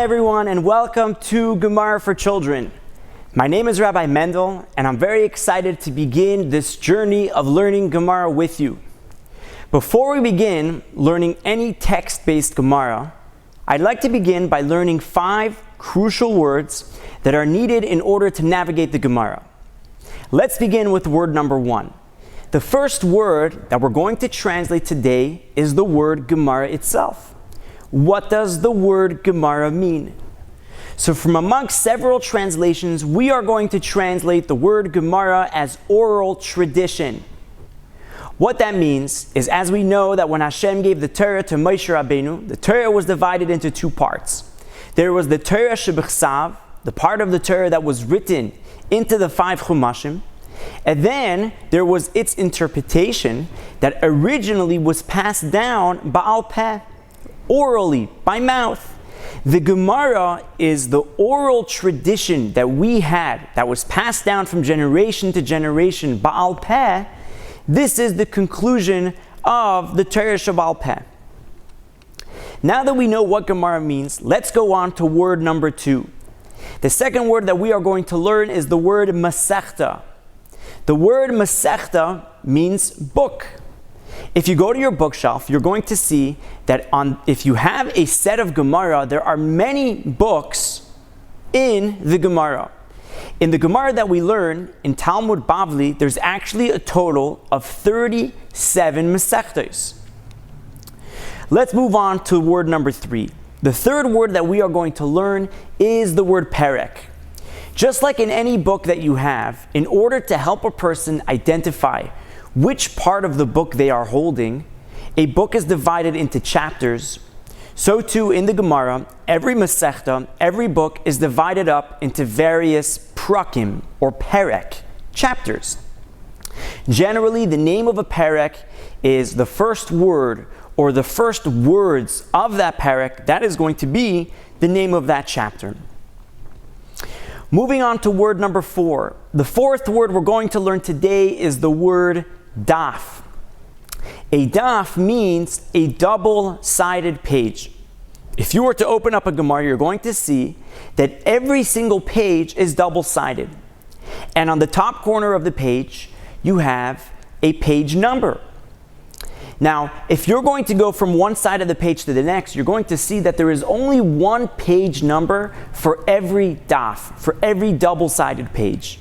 everyone, and welcome to Gemara for Children. My name is Rabbi Mendel, and I'm very excited to begin this journey of learning Gemara with you. Before we begin learning any text-based Gemara, I'd like to begin by learning 5 crucial words that are needed in order to navigate the Gemara. Let's begin with word number 1. The first word that we're going to translate today is the word Gemara itself. What does the word Gemara mean? So from amongst several translations, we are going to translate the word Gemara as oral tradition. What that means is, as we know that when Hashem gave the Torah to Moshe Rabbeinu, the Torah was divided into 2 parts. There was the Torah shebechsav, the part of the Torah that was written into the 5 Chumashim, and then there was its interpretation that originally was passed down ba'al peh, orally, by mouth. The Gemara is the oral tradition that we had that was passed down from generation to generation, ba'al peh. This is the conclusion of the Torah Sheba'al Peh. Now that we know what Gemara means, let's go on to word number 2. The second word that we are going to learn is the word Masechta. The word Masechta means book. If you go to your bookshelf, you're going to see that if you have a set of Gemara, there are many books in the Gemara. In the Gemara that we learn in Talmud Bavli, there's actually a total of 37 Masechtos. Let's move on to word number 3. The third word that we are going to learn is the word Perak. Just like in any book that you have, in order to help a person identify which part of the book they are holding, a book is divided into chapters. So too in the Gemara, every Masechta, every book is divided up into various prakim or Perak, chapters. Generally, the name of a Perak is the first word or the first words of that Perak. That is going to be the name of that chapter. Moving on to word number 4. The fourth word we're going to learn today is the word daf. A daf means a double-sided page. If you were to open up a Gemara, you're going to see that every single page is double-sided. And on the top corner of the page, you have a page number. Now, if you're going to go from one side of the page to the next, you're going to see that there is only one page number for every daf, for every double-sided page.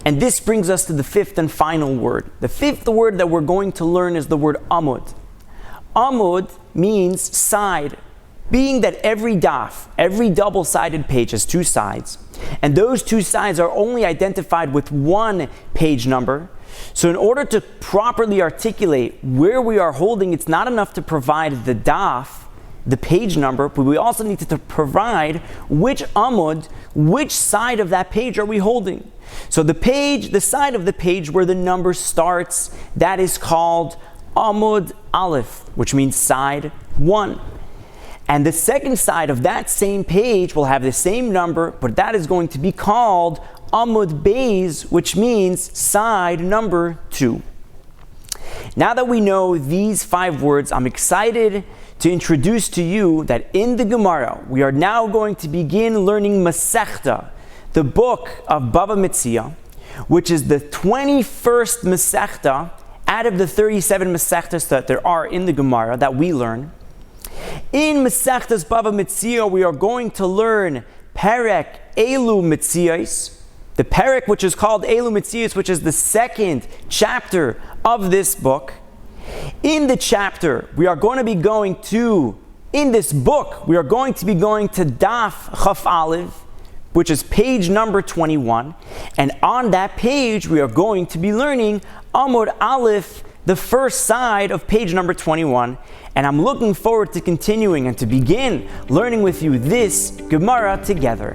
And this brings us to the 5th and final word. The 5th word that we're going to learn is the word Amud. Amud means side, being that every daf, every double-sided page has 2 sides, and those 2 sides are only identified with one page number. So in order to properly articulate where we are holding, it's not enough to provide the daf, the page number, but we also need to provide which Amud, which side of that page are we holding. So the side of the page where the number starts, that is called Amud Aleph, which means side 1. And the second side of that same page will have the same number, but that is going to be called Amud Beis, which means side number 2. Now that we know these 5 words, I'm excited to introduce to you that in the Gemara, we are now going to begin learning Masechta, the book of Bava Metzia, which is the 21st Masechta out of the 37 Masechtas that there are in the Gemara that we learn. In Masechtas Bava Metzia, we are going to learn Perak Elu Metzios, the Perak which is called Elu Metzios, which is the 2nd chapter of this book. In the chapter, we are going to be going to, in this book, we are going to be going to Daf Chaf Aleph, which is page number 21. And on that page, we are going to be learning Amud Aleph, the first side of page number 21. And I'm looking forward to continuing and to begin learning with you this Gemara together.